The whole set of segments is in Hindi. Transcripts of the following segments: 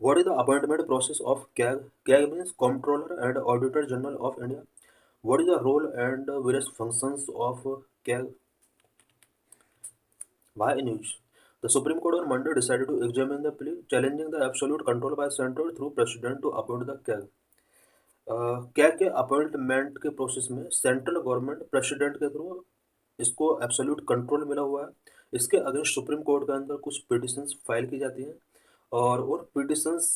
What is the appointment process of CAG? CAG means Comptroller and Auditor General of India. What is the role and various functions of CAG? Why news? The Supreme Court on Monday decided to examine the plea, challenging the absolute control by Central through President to appoint the CAG. CAG के अपॉइंटमेंट के प्रोसेस में सेंट्रल गवर्नमेंट प्रेसिडेंट के थ्रू इसको एब्सोल्यूट कंट्रोल मिला हुआ है। इसके अगेंस्ट सुप्रीम कोर्ट के अंदर कुछ पिटिशंस फाइल की जाती हैं और उन पिटिशंस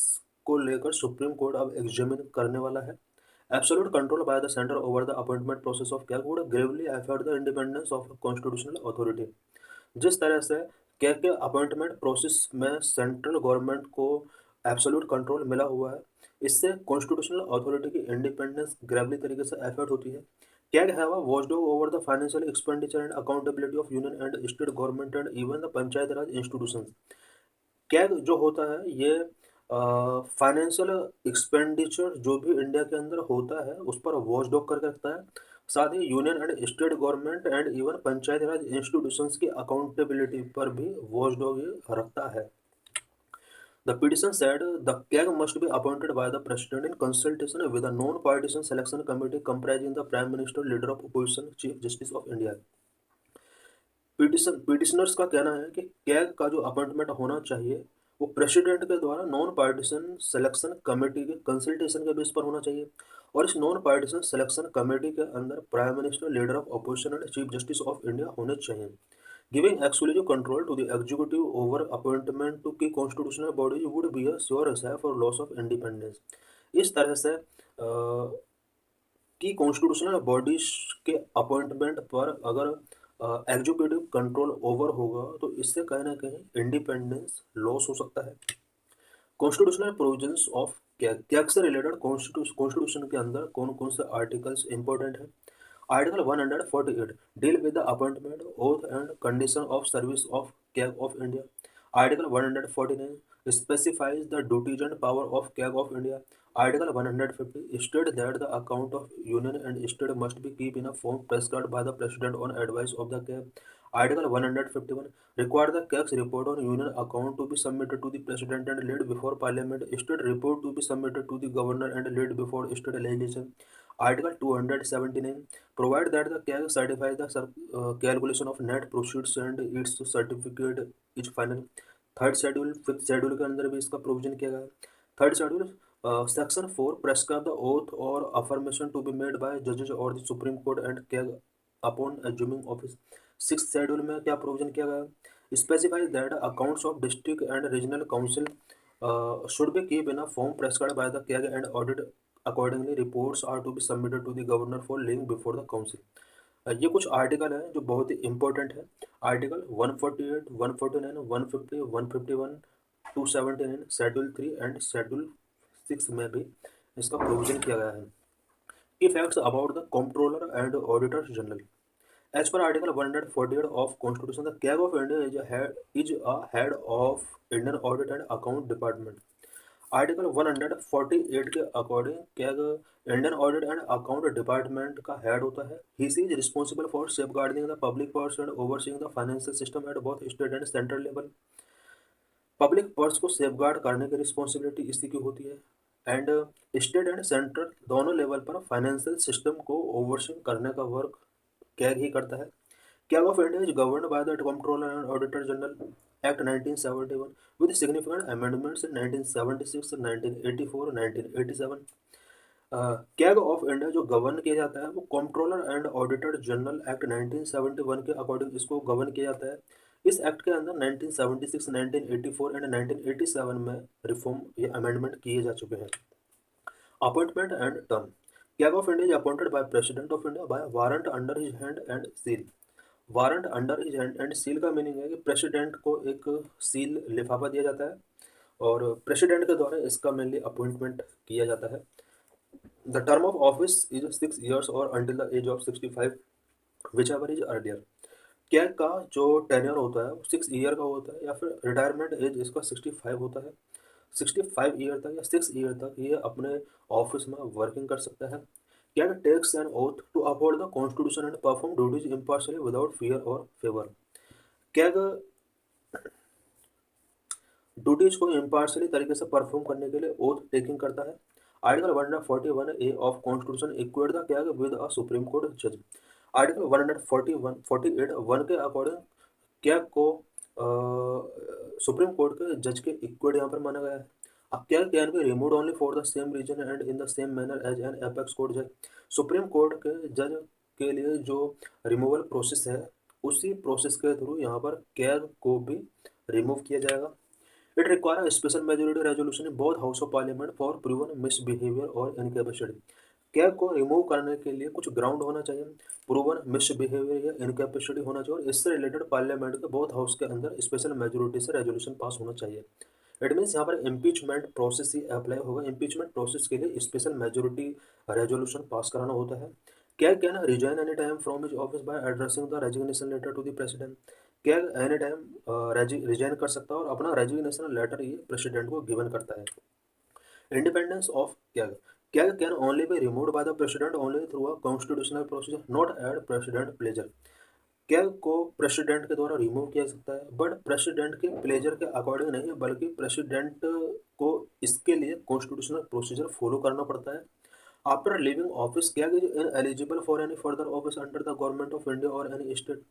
को लेकर सुप्रीम कोर्ट अब एग्जामिन करने वाला है। Absolute control by the centre over the appointment process of CAG would Gravely affect the independence of constitutional authority. जिस तरह से कैग के अपॉइंटमेंट प्रोसेस में सेंट्रल गवर्नमेंट को एब्सोल्यूट कंट्रोल मिला हुआ है, इससे कॉन्स्टिट्यूशनल अथॉरिटी की इंडिपेंडेंस ग्रेवली तरीके से अफेक्ट होती है। CAG have a watchdog over the financial expenditure and accountability of union and state government and even the panchayat Raj institutions। CAG जो होता है ये फाइनेंशियल एक्सपेंडिचर जो भी इंडिया के अंदर होता है उस पर वॉचडॉग करके रखता है। साथ ही union and state government and even panchayat raj institutions की अकाउंटेबिलिटी पर भी वॉचडॉग ये रखता है। The petition said the CAG must be appointed by the President in consultation with a non-partisan selection committee comprising the Prime Minister, Leader of Opposition, Chief Justice of India। Petitioners का कहना है कि कैग का जो अपॉइंटमेंट होना चाहिए वो प्रेसिडेंट के द्वारा नॉन पार्टीशन सिलेक्शन कमेटी के कंसल्टेशन के बेस पर होना चाहिए और इस नॉन पार्टीशन सिलेक्शन कमेटी के अंदर prime minister, leader of opposition and chief justice of India होने चाहिए। Giving exclusive control to the executive over appointment to key constitutional bodies would be a sure risk for loss of independence. इस तरह से कि कॉन्स्टिट्यूशनल बॉडीज के अपॉइंटमेंट पर अगर एग्जीक्यूटिव कंट्रोल ओवर होगा तो इससे कहीं ना कहीं इंडिपेंडेंस लॉस हो सकता है। कॉन्स्टिट्यूशनल प्रोविजंस ऑफ कैग से रिलेटेड कॉन्स्टिट्यूशन के अंदर कौन कौन से आर्टिकल्स इंपॉर्टेंट है। Article 148 deal with the appointment oath and condition of service of CAG of India. Article 149 specifies the duties and power of CAG of India। Article 150 states that the account of union and state must be kept in a form prescribed by the President on advice of the CAG। Article 151 require the CAG's report on union account to be submitted to the President and laid before Parliament। State report to be submitted to the Governor and laid before state legislation। Article 279 provide that the CAG certifies the calculation of net proceeds and its certificate is final। Third schedule fifth schedule के अंदर भी इसका प्रोविजन किया गया है। Third schedule section 4 prescribe the oath और affirmation to be made by जजेस और the supreme court and CAG upon assuming office. Six schedule में क्या प्रोविजन किया गया है। Specifies that accounts of district and regional council should be kept in a form prescribed by the CAG and audit accordingly। Reports are to be submitted to the governor for laying before the council। ये कुछ आर्टिकल हैं जो बहुत ही इंपॉर्टेंट है। आर्टिकल 148, 149, 150, 151, 279, शेड्यूल 3 एंड शेड्यूल 6 में भी इसका प्रोविजन किया गया है। की facts about the controller and auditor general. As per Article 148 of Constitution, the CAG of India is a head of Indian Audit and Account Department। Article 148 के according CAG Indian audit and account department का हेड होता है। He is responsible for safeguarding the public purse and overseeing the financial system at both state and central level. Public purse को सेफगार्ड करने की रिस्पॉन्सिबिलिटी इसी की होती है एंड स्टेट एंड सेंट्रल दोनों लेवल पर फाइनेंशियल सिस्टम को ओवरसीइंग करने का वर्क कैग ही करता है। CAG of India is governed by the Comptroller and Auditor General Act 1971 with significant amendments in 1976, 1984, 1987। CAG of India जो गवर्न किया जाता है वो controller and auditor general act 1971 के अकॉर्डिंग इसको गवर्न किया जाता है। इस एक्ट के अंदर 1976, 1984 एंड 1987 में रिफॉर्म या अमेंडमेंट किए जा चुके हैं। Appointment and term. CAG of India is appointed by President of India by warrant under his hand and seal। Warrant under his hand and seal का मीनिंग है कि प्रेसिडेंट को एक सील लिफाफा दिया जाता है और प्रेसिडेंट के द्वारा इसका मेनली अपॉइंटमेंट किया जाता है। The term of office is 6 years और until the age of 65 whichever is earlier. CAG का जो टेन्योर होता है वो 6 year का होता है या फिर रिटायरमेंट एज इसका 65 होता है। 65 year तक या 6 year तक ये अपने ऑफिस में वर्किंग कर सकता है। CAG takes an oath to uphold the constitution and perform duties impartially without fear और फेवर। कैग ड्यूटीज को इम्पार्शियली तरीके से परफॉर्म करने के लिए ओथ टेकिंग करता है। Article 141A of constitution equate the क्या विद अ सुप्रीम कोर्ट जज। आर्टिकल 148 के अकॉर्डिंग क्या को सुप्रीम कोर्ट के जज के इक्वेट यहाँ पर माना गया है। अब CAG can be remove only for the same reason and in the same manner as an apex court जज। सुप्रीम कोर्ट के जज के लिए जो रिमूवल प्रोसेस है उसी प्रोसेस के थ्रू यहाँ पर कैग को भी रिमूव किया जाएगा। It require special majority resolution in both house of parliament for proven misbehaviour और इनकैपेसिटी। कैग को रिमूव करने के लिए कुछ ग्राउंड होना चाहिए, प्रूवन मिसबिहेवियर या इनकैपेसिटी होना चाहिए, और इससे रिलेटेड पार्लियामेंट के बोथ हाउस के अंदर स्पेशल मेजोरिटी से रेजोल्यूशन पास होना चाहिए। इट मीन्स यहाँ पर इम्पीचमेंट प्रोसेस ही अप्लाई होगा। इम्पीचमेंट प्रोसेस के लिए स्पेशल मेजोरिटी रेजोल्यूशन पास कराना होता है। CAG can resign any time from his office by addressing the resignation letter to the president. CAG any time resign कर सकता है और अपना रेजिग्नेशन लेटर ये प्रेसिडेंट को गिवन करता है। Independence of CAG. CAG can only be removed by the president only through a constitutional procedure not at president pleasure. CAG को प्रेसिडेंट के द्वारा रिमूव किया जा सकता है बट प्रेसिडेंट के प्लेजर के अकॉर्डिंग नहीं, बल्कि प्रेसिडेंट को इसके लिए कॉन्स्टिट्यूशनल प्रोसीजर फॉलो करना पड़ता है। After living office CAG is ineligible for any further office under the government of India और एनी स्टेट।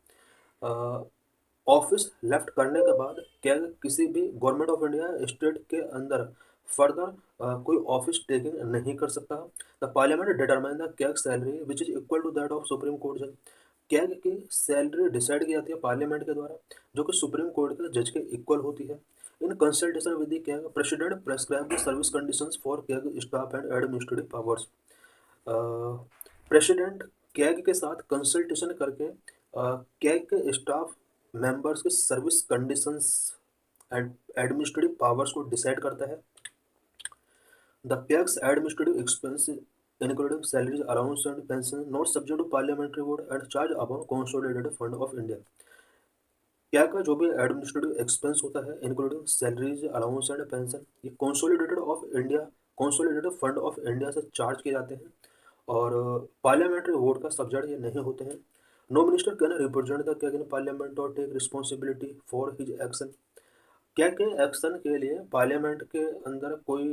ऑफिस लेफ्ट करने के बाद कैग किसी भी गवर्नमेंट ऑफ इंडिया स्टेट के अंदर फर्दर कोई ऑफिस टेकिंग नहीं कर सकता। The parliament determine the CAG salary which is equal to that of supreme court जज। कैग की सैलरी डिसाइड की जाती है पार्लियामेंट के द्वारा, जो कि सुप्रीम कोर्ट के जज के इक्वल होती है। In consultation with the CAG president prescribe the service conditions for CAG staff and administrative powers. President CAG के साथ कंसल्टेशन करके कैग के स्टाफ मेंबर्स के service conditions and administrative powers को डिसाइड करता है। The CAG's administrative expense including salaries, allowance and pension not subject to parliamentary vote and charge upon consolidated fund of India। क्या का जो भी एडमिनिस्ट्रेटिव एक्सपेंस होता है including salaries, allowance and pension, ये कंसोलिडेटेड फंड ऑफ इंडिया से चार्ज किए जाते हैं और पार्लियामेंट्री वोट का सब्जेक्ट ये नहीं होते हैं। No minister can represent the CAG in parliament और take responsibility for his action. क्या के एक्शन के लिए पार्लियामेंट के अंदर कोई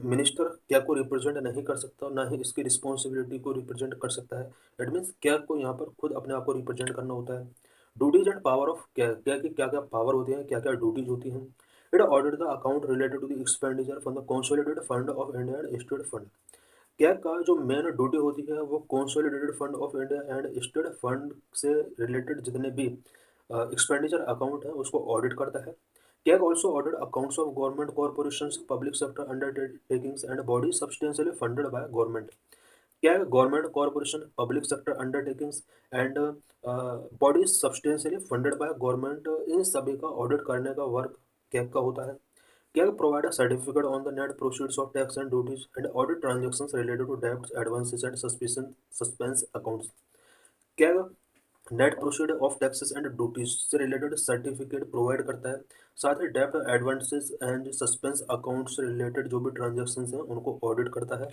मिनिस्टर क्या को रिप्रेजेंट नहीं कर सकता, ना ही इसकी रिस्पॉन्सिबिलिटी को रिप्रेजेंट कर सकता है। इट मीन्स क्या को यहाँ पर खुद अपने आप को रिप्रेजेंट करना होता है। ड्यूटीज एंड पावर ऑफ क्या की क्या क्या पावर होती हैं, क्या क्या ड्यूटीज होती हैं। It audit the account related to the expenditure from the consolidated fund of India and state fund. CAG का जो मेन ड्यूटी होती है वो consolidated fund of India and state fund से रिलेटेड जितने भी एक्सपेंडिचर अकाउंट है उसको ऑडिट करता है। CAG also audit accounts of government corporations, public sector undertakings and bodies substantially funded by government। CAG government corporation, public sector undertakings and bodies substantially funded by government, इन सभी का ऑडिट करने का वर्क CAG का होता है। CAG provide a certificate on the net proceeds of tax and duties and audit transactions related to debts, advances and suspense accounts। CAG net proceed of taxes and duties से रिलेटेड सर्टिफिकेट प्रोवाइड करता है। साथ ही डेप्ट, एडवांसेस एंड सस्पेंस अकाउंट से रिलेटेड जो भी ट्रांजैक्शंस हैं उनको ऑडिट करता है।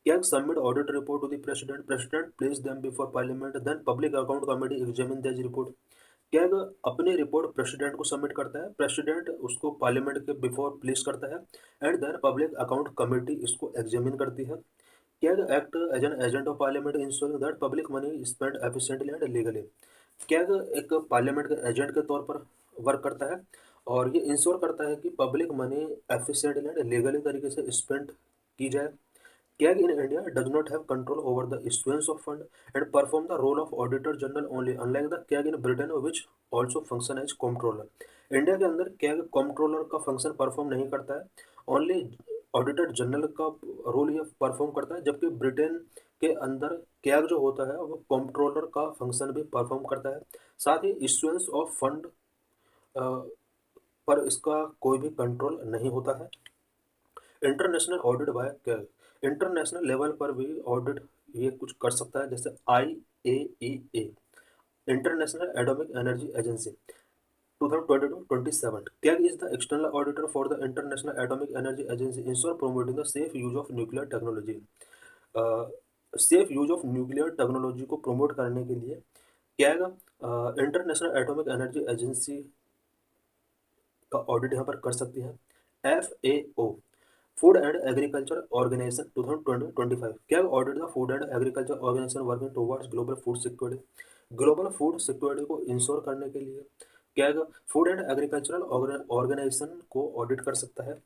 CAG submit audit report to the president, president place them before parliament, then public account committee examine this report. CAG अपनी रिपोर्ट प्रेसिडेंट को सबमिट करता है, प्रेसिडेंट उसको पार्लियामेंट के बिफोर प्लेस करता है and then public account committee इसको एग्जामिन करती है। CAG act as an agent of parliament ensuring that public money spend efficiently and legally. CAG एक पार्लियामेंट के एजेंट के तौर पर वर्क करता है और ये इंश्योर करता है कि public money efficiently and legally तरीके से स्पेंड की जाए। CAG in India does not have control over the issuance of fund and perform the role of auditor general only, unlike the CAG in Britain which also function as comptroller. India के अंदर कैग कॉम्प्ट्रोलर का फंक्शन परफॉर्म नहीं करता है, ओनली ऑडिटर जनरल का रोल ये परफॉर्म करता है, जबकि ब्रिटेन के अंदर कैग जो होता है वो कॉम्प्ट्रोलर का फंक्शन भी परफॉर्म करता है। साथ ही इश्यूएंस ऑफ फंड पर इसका कोई भी कंट्रोल नहीं होता है। International audit bye CAG, international level पर भी ऑडिट ये कुछ कर सकता है, जैसे IAEA international atomic energy agency 2022-27। CAG is the external auditor for the International Atomic Energy Agency, ensure promoting the safe use of nuclear technology। Safe use of nuclear technology को प्रमोट करने के लिए CAG international atomic energy agency का ऑडिट यहाँ पर कर सकती है। FAO food and agriculture organization 2025 CAG audit the food and agriculture organization working towards global food security. Global food security को इंश्योर करने के लिए CAG food and agricultural organization को ऑडिट कर सकता है।